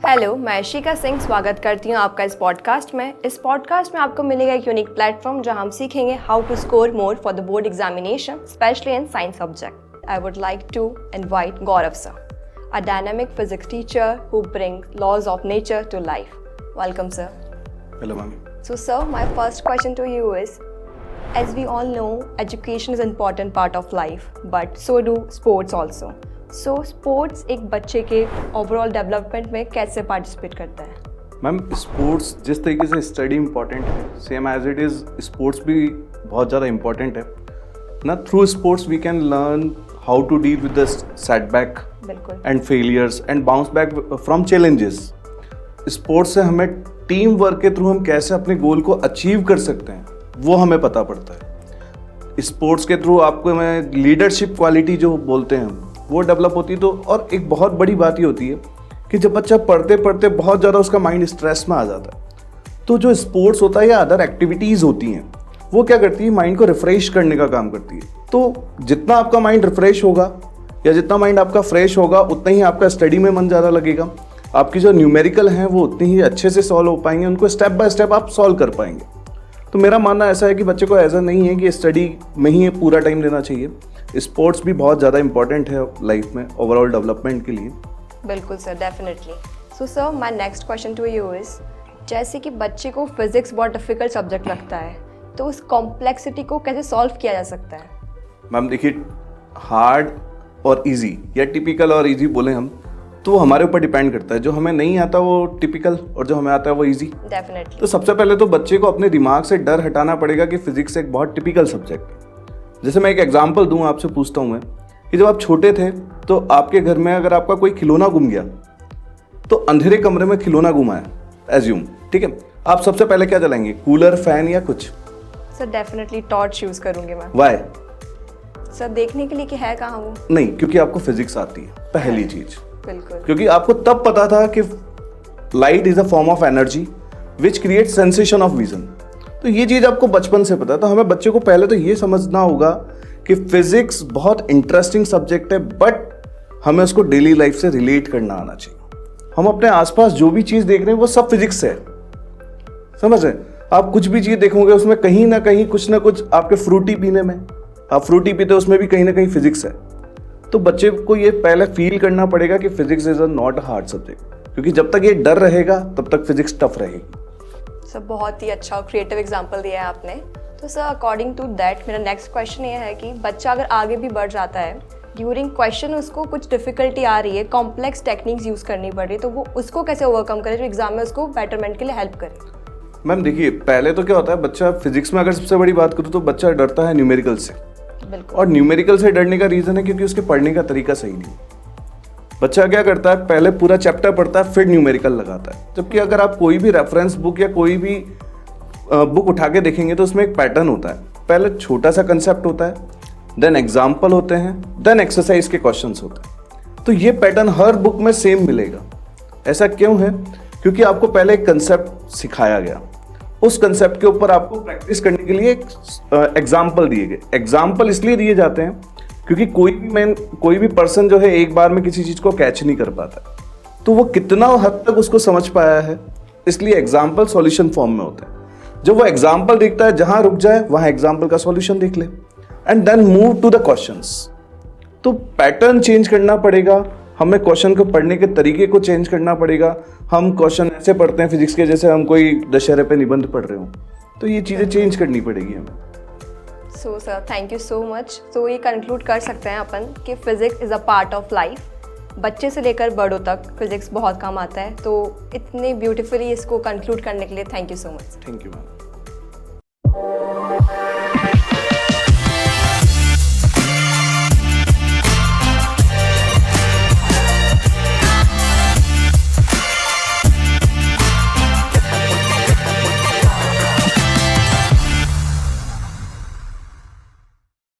Hello, मैं यशिका सिंह स्वागत करती हूँ आपका इस पॉडकास्ट में। इस पॉडकास्ट में आपको मिलेगा एक यूनिक प्लेटफॉर्म जहाँ हम सीखेंगे how to score more for the board examination, specially in science subject. I would like to invite Gaurav sir, a dynamic physics teacher who brings laws of nature to life. Welcome, sir. Hello, ma'am. So, sir, my first question to you is, as we all know, education is an important part of life, but so do sports also. So, sports एक बच्चे के overall development में कैसे participate करता है? Ma'am, sports जिस तरीके से स्टडी इम्पॉर्टेंट है, same as it is sports भी बहुत ज़्यादा इम्पॉर्टेंट है ना। Through sports we can learn how to deal with the setback and failures and bounce back from challenges. Sports से हमें टीम वर्क के थ्रू हम कैसे अपने गोल को अचीव कर सकते हैं वो हमें पता पड़ता है। स्पोर्ट्स के थ्रू आपको में लीडरशिप क्वालिटी जो बोलते हैं वो डेवलप होती है। तो और एक बहुत बड़ी बात ये होती है कि जब बच्चा पढ़ते पढ़ते बहुत ज़्यादा उसका माइंड स्ट्रेस में आ जाता है, तो जो स्पोर्ट्स होता है या अदर एक्टिविटीज़ होती हैं वो क्या करती है, माइंड को रिफ्रेश करने का काम करती है। तो जितना आपका माइंड रिफ्रेश होगा या जितना माइंड आपका फ्रेश होगा उतना ही आपका स्टडी में मन ज़्यादा लगेगा। आपकी जो न्यूमेरिकल हैं वो उतनी ही अच्छे से सॉल्व हो पाएंगे, उनको स्टेप बाय स्टेप आप सॉल्व कर पाएंगे। तो मेरा मानना ऐसा है कि बच्चे को ऐसा नहीं है कि स्टडी में ही पूरा टाइम देना चाहिए। स्पोर्ट्स भी बहुत ज़्यादा इंपॉर्टेंट है लाइफ में ओवरऑल डेवलपमेंट के लिए। बिल्कुल sir, definitely. So sir, my next question to you is, जैसे कि बच्चे को फिजिक्स बहुत डिफिकल्ट सब्जेक्ट लगता है, तो उस कॉम्प्लेक्सिटी को कैसे सॉल्व किया जा सकता है? मैम देखिए, हार्ड और इजी या टिपिकल और इजी बोले हम तो वो हमारे ऊपर डिपेंड करता है। जो हमें नहीं आता वो टिपिकल और जो हमें आता है वो इजी। डेफिनेटली। तो सबसे पहले तो बच्चे को अपने दिमाग से डर हटाना पड़ेगा कि फिजिक्स एक बहुत टिपिकल सब्जेक्ट है। जैसे मैं एक एग्जांपल दूं, आपसे पूछता हूं मैं कि जब आप छोटे थे तो आपके घर में अगर आपका कोई खिलौना गुम गया तो अंधेरे कमरे में खिलौना गुमा है, एज्यूम, ठीक है, आप सबसे पहले क्या जलाएंगे, कूलर, फैन या कुछ? सर डेफिनेटली टॉर्च यूज करूंगी मैं। वाई? सर देखने के लिए कि है कहाँ वो। नहीं, क्योंकि आपको फिजिक्स आती है, पहली चीज। बिल्कुल। क्योंकि आपको तब पता था कि light is a form of energy which create sensation of vision. तो ये चीज आपको बचपन से पता है। तो हमें बच्चे को पहले तो ये समझना होगा कि फिजिक्स बहुत इंटरेस्टिंग सब्जेक्ट है, बट हमें उसको डेली लाइफ से रिलेट करना आना चाहिए। हम अपने आसपास जो भी चीज देख रहे हैं वो सब फिजिक्स है, समझ रहे हैं? आप कुछ भी चीज देखोगे उसमें कहीं ना कहीं कुछ ना कुछ, आपके फ्रूटी पीने में, आप फ्रूटी पीते हो उसमें भी कहीं ना कहीं फिजिक्स है। तो बच्चे को ये पहले फील करना पड़ेगा कि physics is not a hard subject, क्योंकि जब तक ये डर रहेगा तब तक फिजिक्स टफ रहेगी। सर बहुत ही अच्छा और क्रिएटिव एग्जांपल दिया है आपने। तो सर अकॉर्डिंग टू दैट मेरा नेक्स्ट क्वेश्चन ये है कि बच्चा अगर आगे भी बढ़ जाता है, ड्यूरिंग क्वेश्चन उसको कुछ डिफिकल्टी आ रही है, कॉम्प्लेक्स टेक्निक्स यूज़ करनी पड़ रही है, तो वो उसको कैसे ओवरकम करे जो एग्जाम में उसको बेटरमेंट के लिए हेल्प करे? मैम देखिए, पहले तो क्या होता है, बच्चा फिजिक्स में अगर सबसे बड़ी बात करूँ तो बच्चा डरता है न्यूमेरिकल से। बिल्कुल। और न्यूमेरिकल से डरने का रीज़न है क्योंकि उसके पढ़ने का तरीका सही नहीं। बच्चा क्या करता है, पहले पूरा चैप्टर पढ़ता है फिर न्यूमेरिकल लगाता है। जबकि अगर आप कोई भी रेफरेंस बुक या कोई भी बुक उठा के देखेंगे तो उसमें एक पैटर्न होता है। पहले छोटा सा कंसेप्ट होता है, देन एग्जाम्पल होते हैं, देन एक्सरसाइज के क्वेश्चंस होते हैं। तो ये पैटर्न हर बुक में सेम मिलेगा। ऐसा क्यों है? क्योंकि आपको पहले एक कंसेप्ट सिखाया गया, उस कंसेप्ट के ऊपर आपको प्रैक्टिस करने के लिए एग्जाम्पल दिए गए। एग्जाम्पल इसलिए दिए जाते हैं क्योंकि कोई भी पर्सन जो है एक बार में किसी चीज को कैच नहीं कर पाता, तो वो कितना हद तक उसको समझ पाया है, इसलिए एग्जाम्पल सॉल्यूशन फॉर्म में होता है। जब वो एग्जाम्पल दिखता है, जहां रुक जाए वहां एग्जाम्पल का सॉल्यूशन देख ले and then move to the questions. तो पैटर्न चेंज करना पड़ेगा हमें, क्वेश्चन को पढ़ने के तरीके को चेंज करना पड़ेगा। हम क्वेश्चन ऐसे पढ़ते हैं फिजिक्स के जैसे हम कोई दशहरे पे निबंध पढ़ रहे हो, तो ये चीज़ें चेंज करनी पड़ेगी हमें। So sir thank you so much. तो ये कंक्लूड कर सकते हैं अपन कि physics is a part of life. बच्चे से लेकर बड़ों तक फिजिक्स बहुत काम आता है। तो इतने ब्यूटीफुली इसको कंक्लूड करने के लिए thank you so much. Thank you ma'am.